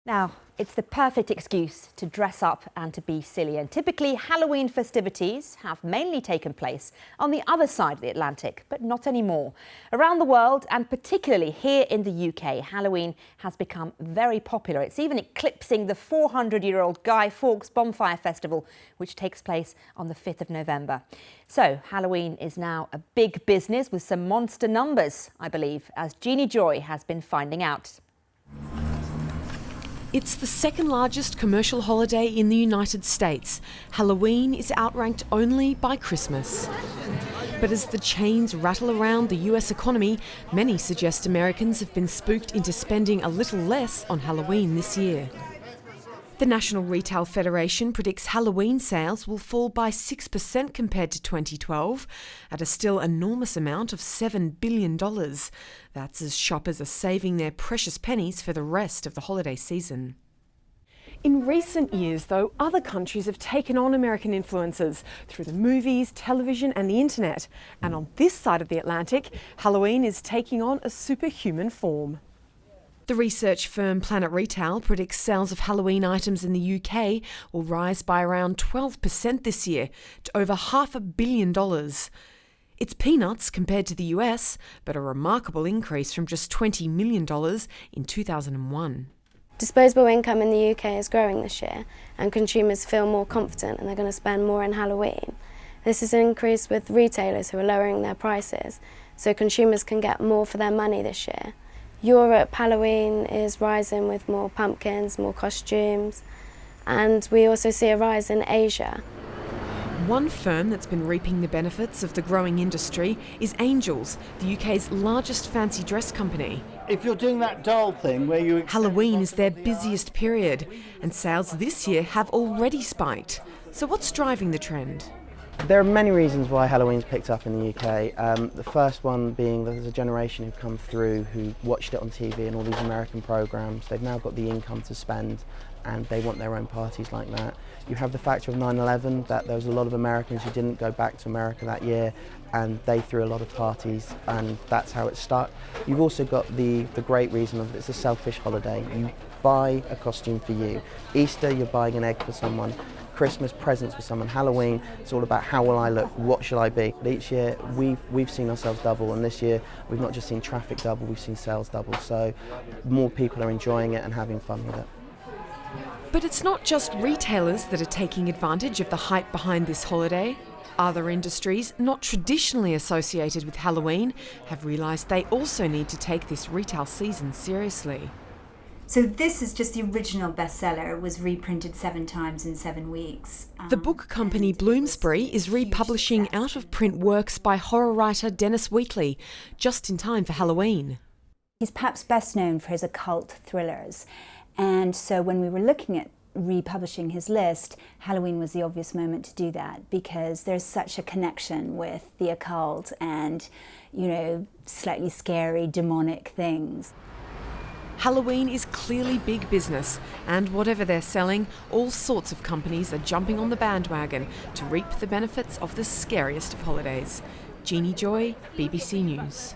Now, it's the perfect excuse to dress up and to be silly, and typically Halloween festivities have mainly taken place on the other side of the Atlantic, but not anymore. Around the world, and particularly here in the UK, Halloween has become very popular. It's even eclipsing the 400-year-old Guy Fawkes Bonfire Festival, which takes place on the 5th of November. So Halloween is now a big business with some monster numbers, I believe, as Jeannie Joy has been finding out. It's the second largest commercial holiday in the United States. Halloween is outranked only by Christmas. But as the chains rattle around the US economy, many suggest Americans have been spooked into spending a little less on Halloween this year. The National Retail Federation predicts Halloween sales will fall by 6% compared to 2012, at a still enormous amount of $7 billion. That's as shoppers are saving their precious pennies for the rest of the holiday season. In recent years, though, other countries have taken on American influences through the movies, television and the internet. And on this side of the Atlantic, Halloween is taking on a superhuman form. The research firm Planet Retail predicts sales of Halloween items in the UK will rise by around 12% this year to over $500 million. It's peanuts compared to the US, but a remarkable increase from just $20 million in 2001. Disposable income in the UK is growing this year, and consumers feel more confident and they're going to spend more on Halloween. This is an increase with retailers who are lowering their prices, so consumers can get more for their money this year. Europe, Halloween is rising with more pumpkins, more costumes, and we also see a rise in Asia. One firm that's been reaping the benefits of the growing industry is Angels, the UK's largest fancy dress company. If you're doing that doll thing where you... Halloween is their busiest period, and sales this year have already spiked. So what's driving the trend? There are many reasons why Halloween's picked up in the UK. The first one being that there's a generation who've come through who watched it on TV and all these American programmes. They've now got the income to spend and they want their own parties like that. You have the factor of 9/11, that there was a lot of Americans who didn't go back to America that year and they threw a lot of parties, and that's how it stuck. You've also got the great reason of it's a selfish holiday. You buy a costume for you. Easter, you're buying an egg for someone. Christmas, presents for someone. Halloween, it's all about how will I look, what shall I be. But each year we've seen ourselves double, and this year we've not just seen traffic double, we've seen sales double. So more people are enjoying it and having fun with it. But it's not just retailers that are taking advantage of the hype behind this holiday. Other industries not traditionally associated with Halloween have realised they also need to take this retail season seriously. So this is just the original bestseller. It was reprinted 7 times in 7 weeks. The book company Bloomsbury is republishing out-of-print works by horror writer Dennis Wheatley, just in time for Halloween. He's perhaps best known for his occult thrillers. And so when we were looking at republishing his list, Halloween was the obvious moment to do that, because there's such a connection with the occult and, you know, slightly scary, demonic things. Halloween is clearly big business, and whatever they're selling, all sorts of companies are jumping on the bandwagon to reap the benefits of the scariest of holidays. Jeannie Joy, BBC News.